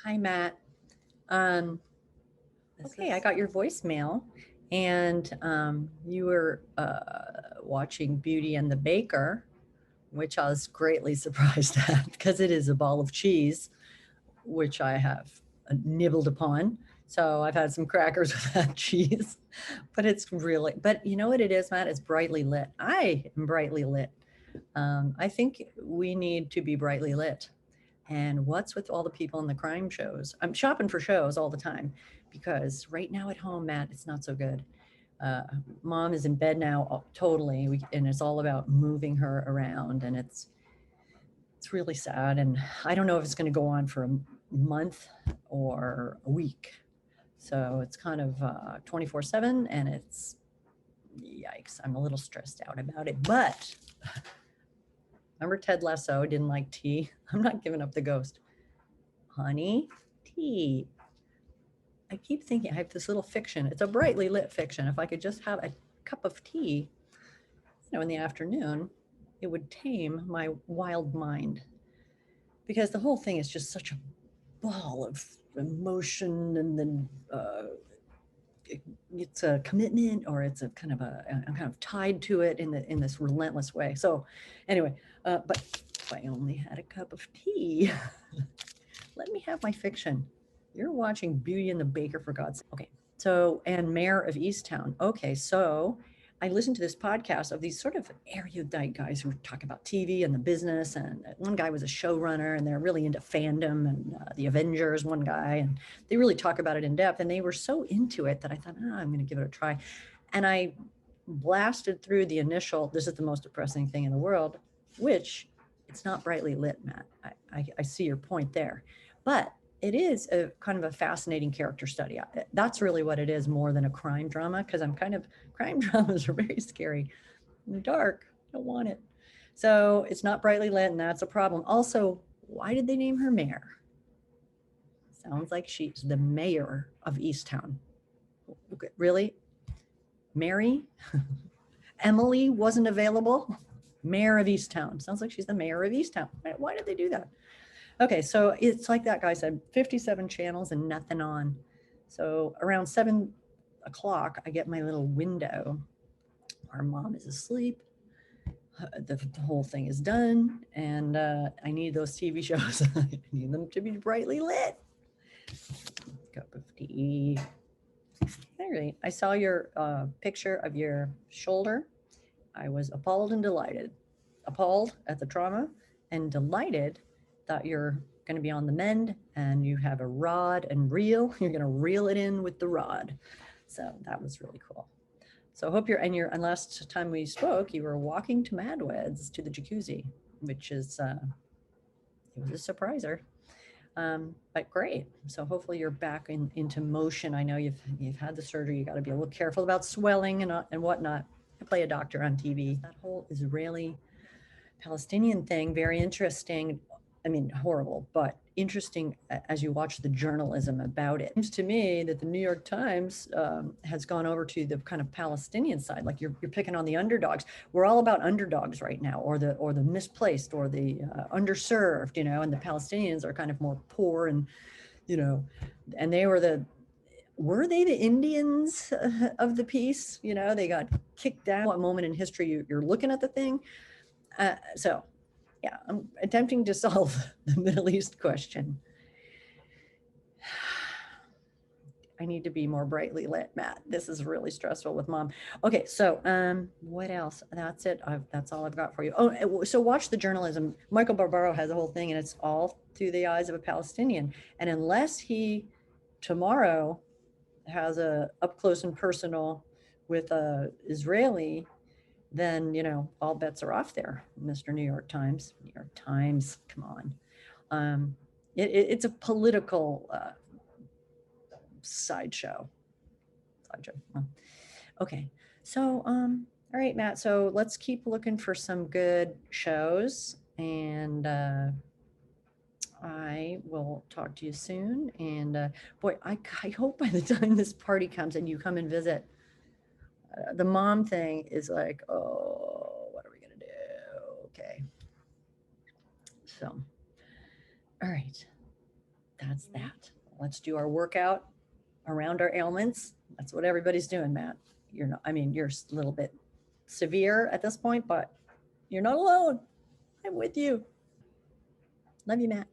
Hi, Matt. Um, okay, I got your voicemail, and you were watching Beauty and the Baker, which I was greatly surprised at because it is a ball of cheese, which I have nibbled upon. So I've had some crackers with that cheese, but it's really, but you know what it is, Matt? It's brightly lit. I am brightly lit. I think we need to be brightly lit. And what's with all the people in the crime shows? I'm shopping for shows all the time because right now at home, Matt, it's not so good. Uh, Mom is in bed now, totally, and it's all about moving her around, and it's really sad. And I don't know if it's going to go on for a month or a week. So it's kind of 24/7, and it's yikes. I'm a little stressed out about it, but remember Ted Lasso didn't like tea? I'm not giving up the ghost. Honey, tea. I keep thinking I have this little fiction. It's a brightly lit fiction. If I could just have a cup of tea, in the afternoon, it would tame my wild mind. Because the whole thing is just such a ball of emotion, and then it's a commitment, or it's a kind of I'm kind of tied to it in this relentless way. So, anyway, but if I only had a cup of tea, let me have my fiction. You're watching Beauty and the Baker, for God's sake. Okay. So, and Mayor of Easttown. Okay. So I listened to this podcast of these sort of erudite guys who talk about TV and the business. And one guy was a showrunner, and they're really into fandom and the Avengers, one guy. And they really talk about it in depth. And they were so into it that I thought, I'm going to give it a try. And I blasted through the initial, this is the most depressing thing in the world, which it's not brightly lit, Matt. I see your point there. But it is a kind of a fascinating character study. That's really what it is, more than a crime drama, because crime dramas are very scary and dark. I don't want it. So it's not brightly lit, and that's a problem. Also, why did they name her mayor? Sounds like she's the mayor of Easttown. Really? Mary? Emily wasn't available? Mayor of Easttown. Sounds like she's the mayor of Easttown. Why did they do that? Okay, so it's like that guy said, 57 channels and nothing on. So around 7 o'clock, I get my little window. Our mom is asleep. The whole thing is done, and I need those TV shows. I need them to be brightly lit. Cup of tea. All right, I saw your picture of your shoulder. I was appalled and delighted. Appalled at the trauma, and delighted that you're going to be on the mend, and you have a rod and reel. You're going to reel it in with the rod. So that was really cool. So I hope and last time we spoke, you were walking to Madweds to the jacuzzi, which is, it was a surpriser. But great. So hopefully you're back into motion. I know you've had the surgery. You got to be a little careful about swelling and whatnot. I play a doctor on TV. That whole Israeli Palestinian thing, very interesting. I mean, horrible, but interesting as you watch the journalism about it. It seems to me that the New York Times has gone over to the kind of Palestinian side. Like you're picking on the underdogs. We're all about underdogs right now, or the misplaced, or the underserved, and the Palestinians are kind of more poor, and and were they the Indians of the piece? They got kicked down. What moment in history you're looking at the thing? So yeah, I'm attempting to solve the Middle East question. I need to be more brightly lit, Matt. This is really stressful with mom. Okay, so what else? That's it. That's all I've got for you. Oh, so watch the journalism. Michael Barbaro has a whole thing, and it's all through the eyes of a Palestinian. And unless he tomorrow has a up close and personal with a Israeli, then all bets are off there, Mr. New York Times. New York Times, come on. It's a political sideshow. Okay, so all right, Matt. So let's keep looking for some good shows, and I will talk to you soon. And boy, I hope by the time this party comes and you come and visit, the mom thing is like, oh, what are we gonna do? Okay. So, all right. that's that. Let's do our workout around our ailments. That's what everybody's doing, Matt. You're not, I mean, you're a little bit severe at this point, but you're not alone. I'm with you. Love you, Matt.